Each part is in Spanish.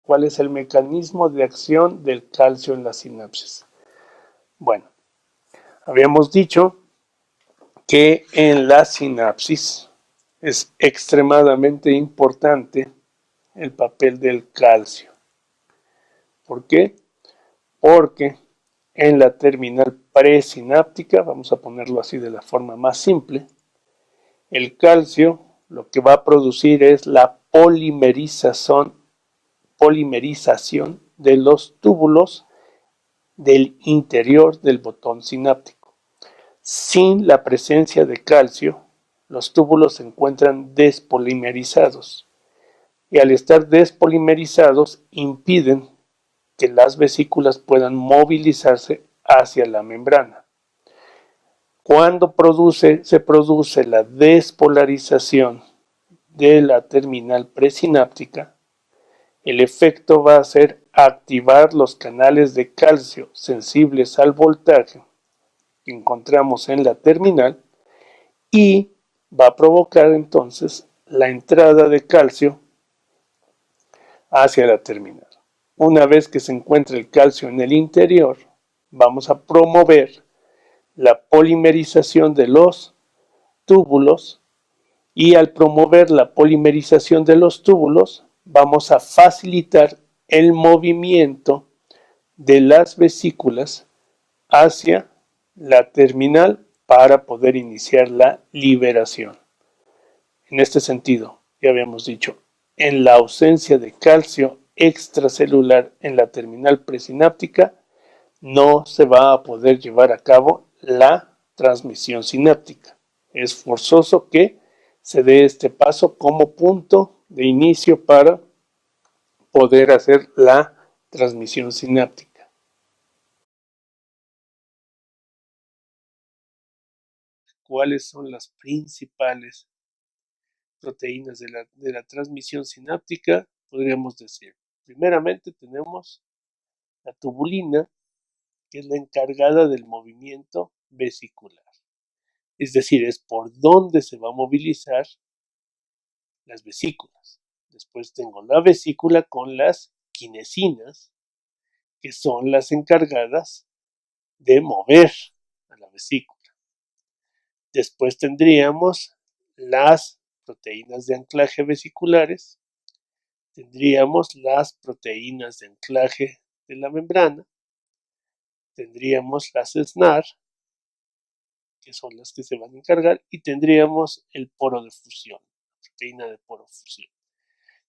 ¿Cuál es el mecanismo de acción del calcio en la sinapsis? Bueno, habíamos dicho que en la sinapsis es extremadamente importante el papel del calcio. ¿Por qué? Porque en la terminal presináptica, vamos a ponerlo así de la forma más simple, el calcio lo que va a producir es la polimerización de los túbulos del interior del botón sináptico. Sin la presencia de calcio, los túbulos se encuentran despolimerizados y al estar despolimerizados impiden que las vesículas puedan movilizarse hacia la membrana. Cuando se produce la despolarización de la terminal presináptica, el efecto va a ser activar los canales de calcio sensibles al voltaje que encontramos en la terminal y va a provocar entonces la entrada de calcio hacia la terminal. Una vez que se encuentre el calcio en el interior, vamos a promover la polimerización de los túbulos y al promover la polimerización de los túbulos vamos a facilitar el movimiento de las vesículas hacia la terminal para poder iniciar la liberación. En este sentido, ya habíamos dicho, en la ausencia de calcio extracelular en la terminal presináptica, no se va a poder llevar a cabo la transmisión sináptica. Es forzoso que se dé este paso como punto de inicio para poder hacer la transmisión sináptica. ¿Cuáles son las principales proteínas de la transmisión sináptica? Podríamos decir, primeramente tenemos la tubulina, que es la encargada del movimiento vesicular. Es decir, es por donde se va a movilizar las vesículas. Después tengo la vesícula con las quinesinas, que son las encargadas de mover a la vesícula. Después tendríamos las proteínas de anclaje vesiculares, tendríamos las proteínas de anclaje de la membrana, tendríamos las SNAR, que son las que se van a encargar, y tendríamos el poro de fusión, proteína de poro fusión.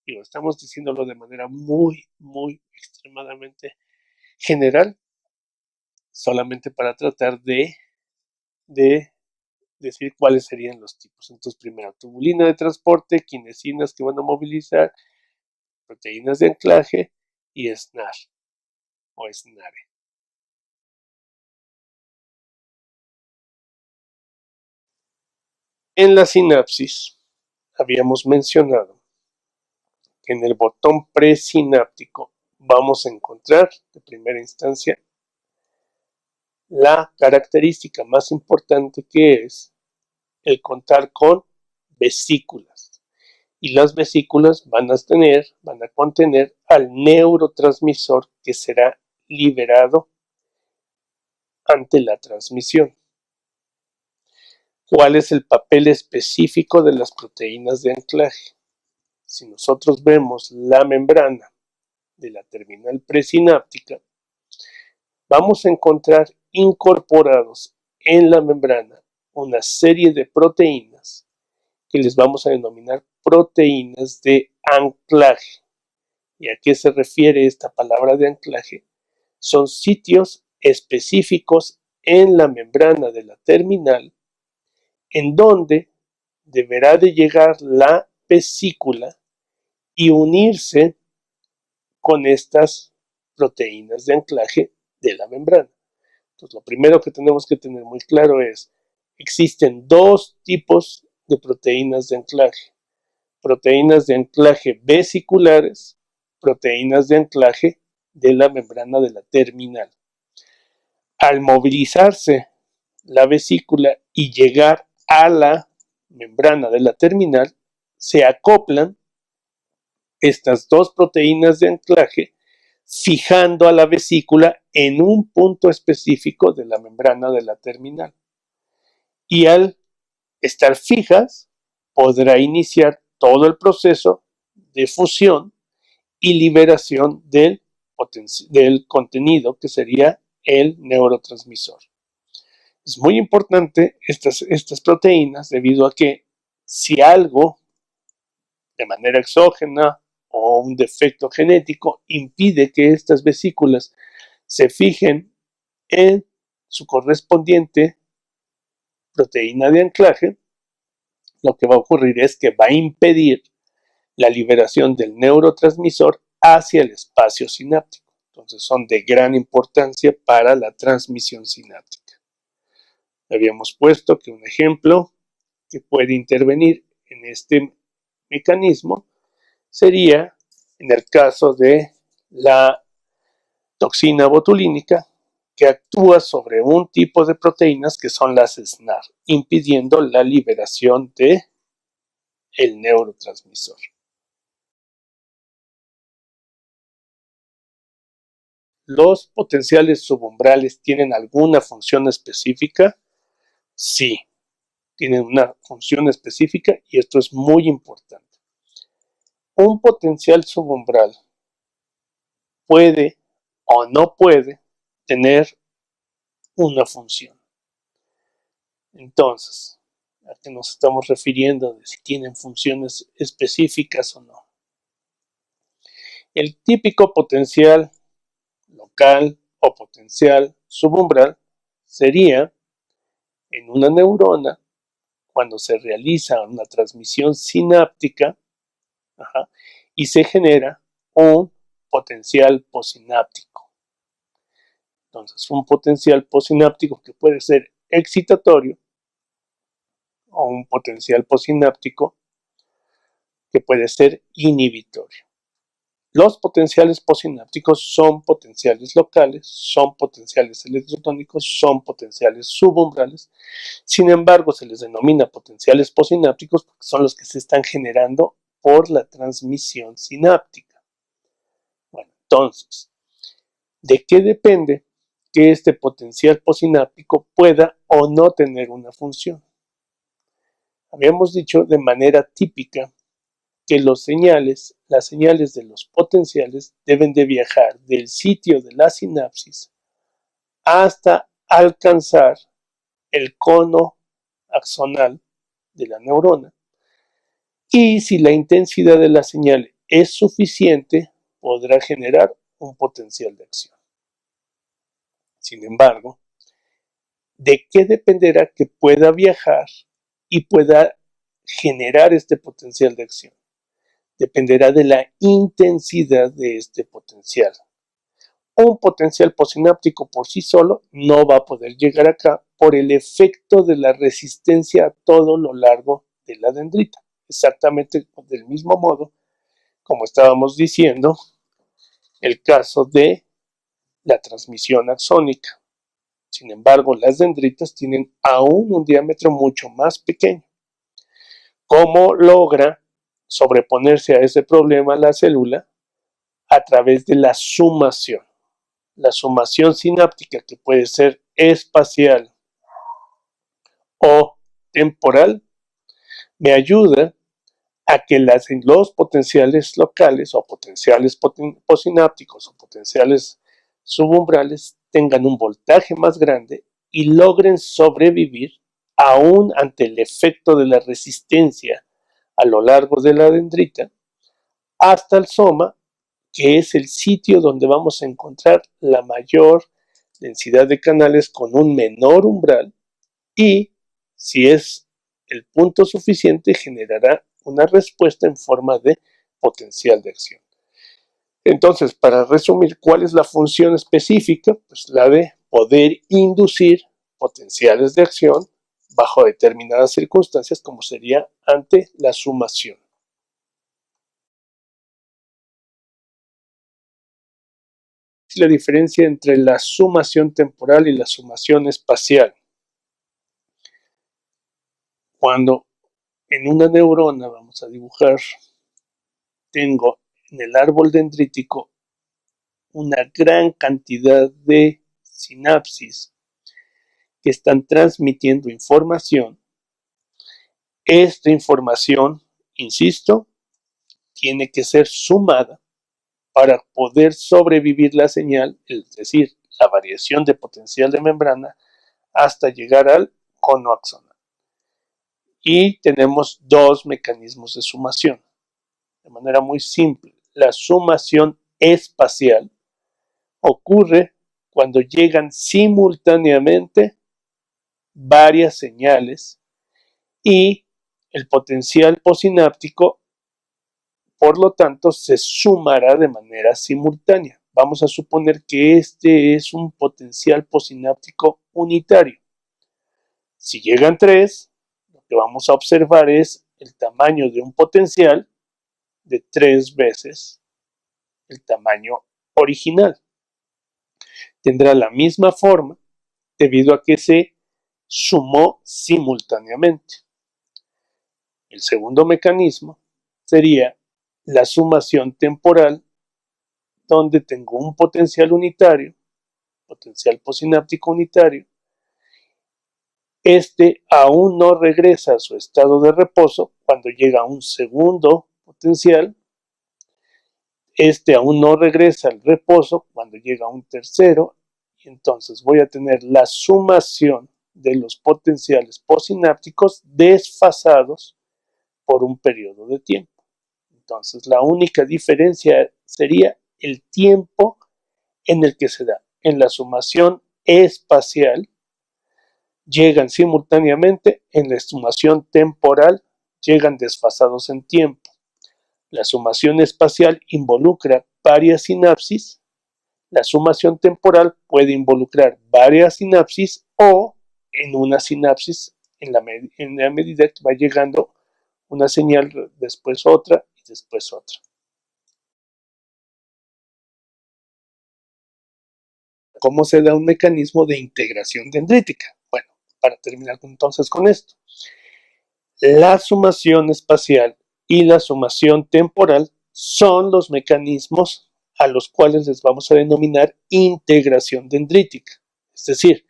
Digo, estamos diciéndolo de manera muy extremadamente general, solamente para tratar de decir cuáles serían los tipos. Entonces, primero, tubulina de transporte, quinesinas que van a movilizar, proteínas de anclaje y SNAR o SNARE. En la sinapsis habíamos mencionado que en el botón presináptico vamos a encontrar de primera instancia la característica más importante, que es el contar con vesículas. Y las vesículas van a contener al neurotransmisor que será liberado ante la transmisión. ¿Cuál es el papel específico de las proteínas de anclaje? Si nosotros vemos la membrana de la terminal presináptica, vamos a encontrar incorporados en la membrana una serie de proteínas que les vamos a denominar proteínas de anclaje. ¿Y a qué se refiere esta palabra de anclaje? Son sitios específicos en la membrana de la terminal en donde deberá de llegar la vesícula y unirse con estas proteínas de anclaje de la membrana. Entonces, lo primero que tenemos que tener muy claro es, existen dos tipos de proteínas de anclaje. Proteínas de anclaje vesiculares, proteínas de anclaje de la membrana de la terminal. Al movilizarse la vesícula y llegar a la membrana de la terminal, se acoplan estas dos proteínas de anclaje fijando a la vesícula en un punto específico de la membrana de la terminal. Y al estar fijas, podrá iniciar todo el proceso de fusión y liberación del contenido que sería el neurotransmisor. Es muy importante estas proteínas debido a que si algo de manera exógena o un defecto genético impide que estas vesículas se fijen en su correspondiente proteína de anclaje, lo que va a ocurrir es que va a impedir la liberación del neurotransmisor hacia el espacio sináptico. Entonces son de gran importancia para la transmisión sináptica. Habíamos puesto que un ejemplo que puede intervenir en este mecanismo sería en el caso de la toxina botulínica que actúa sobre un tipo de proteínas que son las SNAR, impidiendo la liberación del neurotransmisor. ¿Los potenciales subumbrales tienen alguna función específica? Sí, tienen una función específica y esto es muy importante. Un potencial subumbral puede o no puede tener una función. Entonces, ¿a qué nos estamos refiriendo de si tienen funciones específicas o no? El típico potencial local o potencial subumbral sería en una neurona cuando se realiza una transmisión sináptica y se genera un potencial posináptico. Entonces, un potencial posináptico que puede ser excitatorio o un potencial posináptico que puede ser inhibitorio. Los potenciales posinápticos son potenciales locales, son potenciales electrotónicos, son potenciales subumbrales. Sin embargo, se les denomina potenciales posinápticos porque son los que se están generando por la transmisión sináptica. Bueno, entonces, ¿de qué depende que este potencial posináptico pueda o no tener una función? Habíamos dicho de manera típica que las señales de los potenciales deben de viajar del sitio de la sinapsis hasta alcanzar el cono axonal de la neurona. Y si la intensidad de la señal es suficiente, podrá generar un potencial de acción. Sin embargo, ¿de qué dependerá que pueda viajar y pueda generar este potencial de acción? Dependerá de la intensidad de este potencial. Un potencial posináptico por sí solo no va a poder llegar acá por el efecto de la resistencia a todo lo largo de la dendrita. Exactamente del mismo modo, como estábamos diciendo, el caso de la transmisión axónica. Sin embargo, las dendritas tienen aún un diámetro mucho más pequeño. ¿Cómo logra sobreponerse a ese problema la célula? A través de la sumación. La sumación sináptica, que puede ser espacial o temporal, me ayuda a que los potenciales locales o potenciales posinápticos o potenciales subumbrales tengan un voltaje más grande y logren sobrevivir aún ante el efecto de la resistencia a lo largo de la dendrita hasta el soma, que es el sitio donde vamos a encontrar la mayor densidad de canales con un menor umbral y, si es el punto suficiente, generará una respuesta en forma de potencial de acción. Entonces, para resumir, ¿cuál es la función específica? Pues la de poder inducir potenciales de acción bajo determinadas circunstancias, como sería ante la sumación. La diferencia entre la sumación temporal y la sumación espacial. Cuando en una neurona, vamos a dibujar, tengo en el árbol dendrítico una gran cantidad de sinapsis que están transmitiendo información. Esta información, insisto, tiene que ser sumada para poder sobrevivir la señal, es decir, la variación de potencial de membrana, hasta llegar al cono axonal. Y tenemos dos mecanismos de sumación. De manera muy simple, la sumación espacial ocurre cuando llegan simultáneamente varias señales y el potencial posináptico, por lo tanto, se sumará de manera simultánea. Vamos a suponer que este es un potencial posináptico unitario. Si llegan tres, lo que vamos a observar es el tamaño de un potencial de 3 veces el tamaño original. Tendrá la misma forma debido a que se sumó simultáneamente. El segundo mecanismo sería la sumación temporal, donde tengo un potencial unitario, potencial posináptico unitario. Este aún no regresa a su estado de reposo cuando llega un segundo potencial. Este aún no regresa al reposo cuando llega un tercero. Y entonces voy a tener la sumación de los potenciales posinápticos desfasados por un periodo de tiempo. Entonces la única diferencia sería el tiempo en el que se da. En la sumación espacial llegan simultáneamente, en la sumación temporal llegan desfasados en tiempo. La sumación espacial involucra varias sinapsis. La sumación temporal puede involucrar varias sinapsis o en una sinapsis, en la medida que va llegando una señal, después otra y después otra. ¿Cómo se da un mecanismo de integración dendrítica? Bueno, para terminar entonces con esto. La sumación espacial y la sumación temporal son los mecanismos a los cuales les vamos a denominar integración dendrítica. Es decir,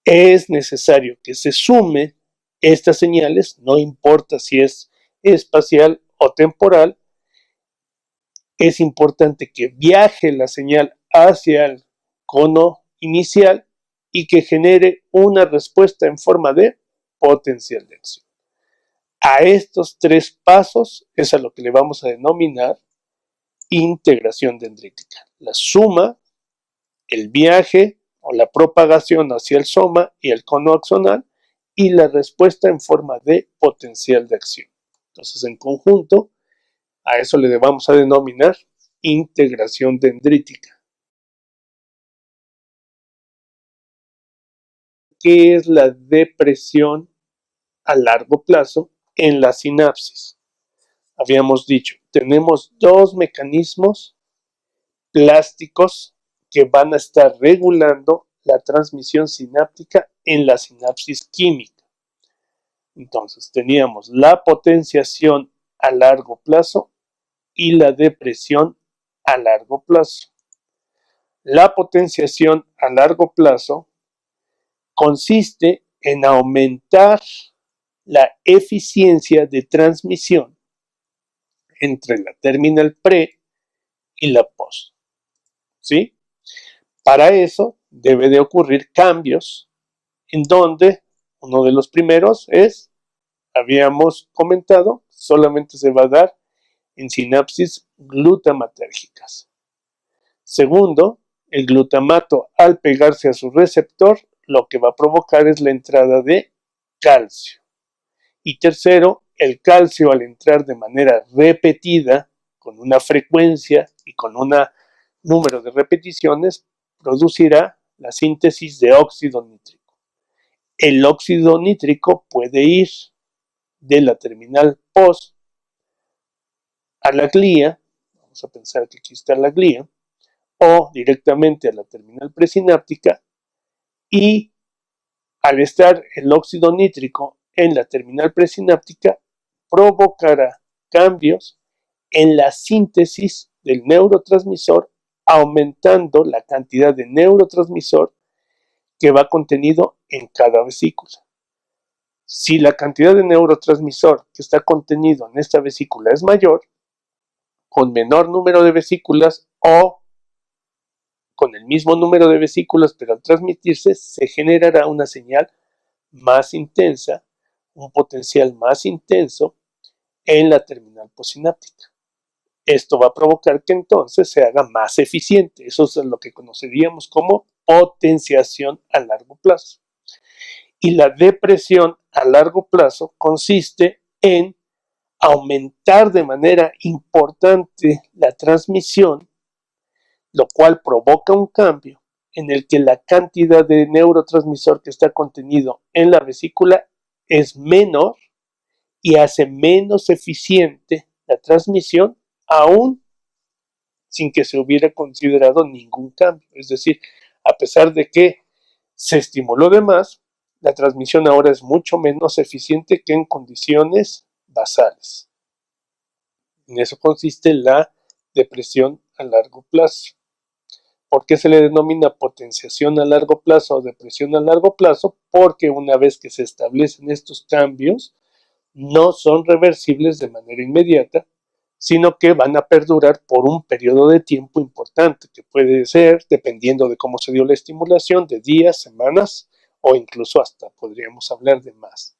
es necesario que se sume estas señales, no importa si es espacial o temporal. Es importante que viaje la señal hacia el cono inicial y que genere una respuesta en forma de potencial de acción. A estos tres pasos es a lo que le vamos a denominar integración dendrítica. La suma, el viaje o la propagación hacia el soma y el cono axonal, y la respuesta en forma de potencial de acción. Entonces, en conjunto, a eso le vamos a denominar integración dendrítica. ¿Qué es la depresión a largo plazo en la sinapsis? Habíamos dicho, tenemos dos mecanismos plásticos que van a estar regulando la transmisión sináptica en la sinapsis química. Entonces, teníamos la potenciación a largo plazo y la depresión a largo plazo. La potenciación a largo plazo consiste en aumentar la eficiencia de transmisión entre la terminal pre y la post. ¿Sí? Para eso debe de ocurrir cambios en donde uno de los primeros es, habíamos comentado, solamente se va a dar en sinapsis glutamatérgicas. Segundo, el glutamato al pegarse a su receptor lo que va a provocar es la entrada de calcio. Y tercero, el calcio al entrar de manera repetida, con una frecuencia y con un número de repeticiones, producirá la síntesis de óxido nítrico. El óxido nítrico puede ir de la terminal post a la glía, vamos a pensar que aquí está la glía, o directamente a la terminal presináptica, y al estar el óxido nítrico en la terminal presináptica, provocará cambios en la síntesis del neurotransmisor, aumentando la cantidad de neurotransmisor que va contenido en cada vesícula. Si la cantidad de neurotransmisor que está contenido en esta vesícula es mayor, con menor número de vesículas o con el mismo número de vesículas, pero al transmitirse se generará una señal más intensa, un potencial más intenso en la terminal postsináptica. Esto va a provocar que entonces se haga más eficiente. Eso es lo que conoceríamos como potenciación a largo plazo. Y la depresión a largo plazo consiste en aumentar de manera importante la transmisión, lo cual provoca un cambio en el que la cantidad de neurotransmisor que está contenido en la vesícula es menor y hace menos eficiente la transmisión, aún sin que se hubiera considerado ningún cambio. Es decir, a pesar de que se estimuló de más, la transmisión ahora es mucho menos eficiente que en condiciones basales. En eso consiste la depresión a largo plazo. ¿Por qué se le denomina potenciación a largo plazo o depresión a largo plazo? Porque una vez que se establecen estos cambios, no son reversibles de manera inmediata, sino que van a perdurar por un periodo de tiempo importante, que puede ser, dependiendo de cómo se dio la estimulación, de días, semanas o incluso hasta podríamos hablar de más.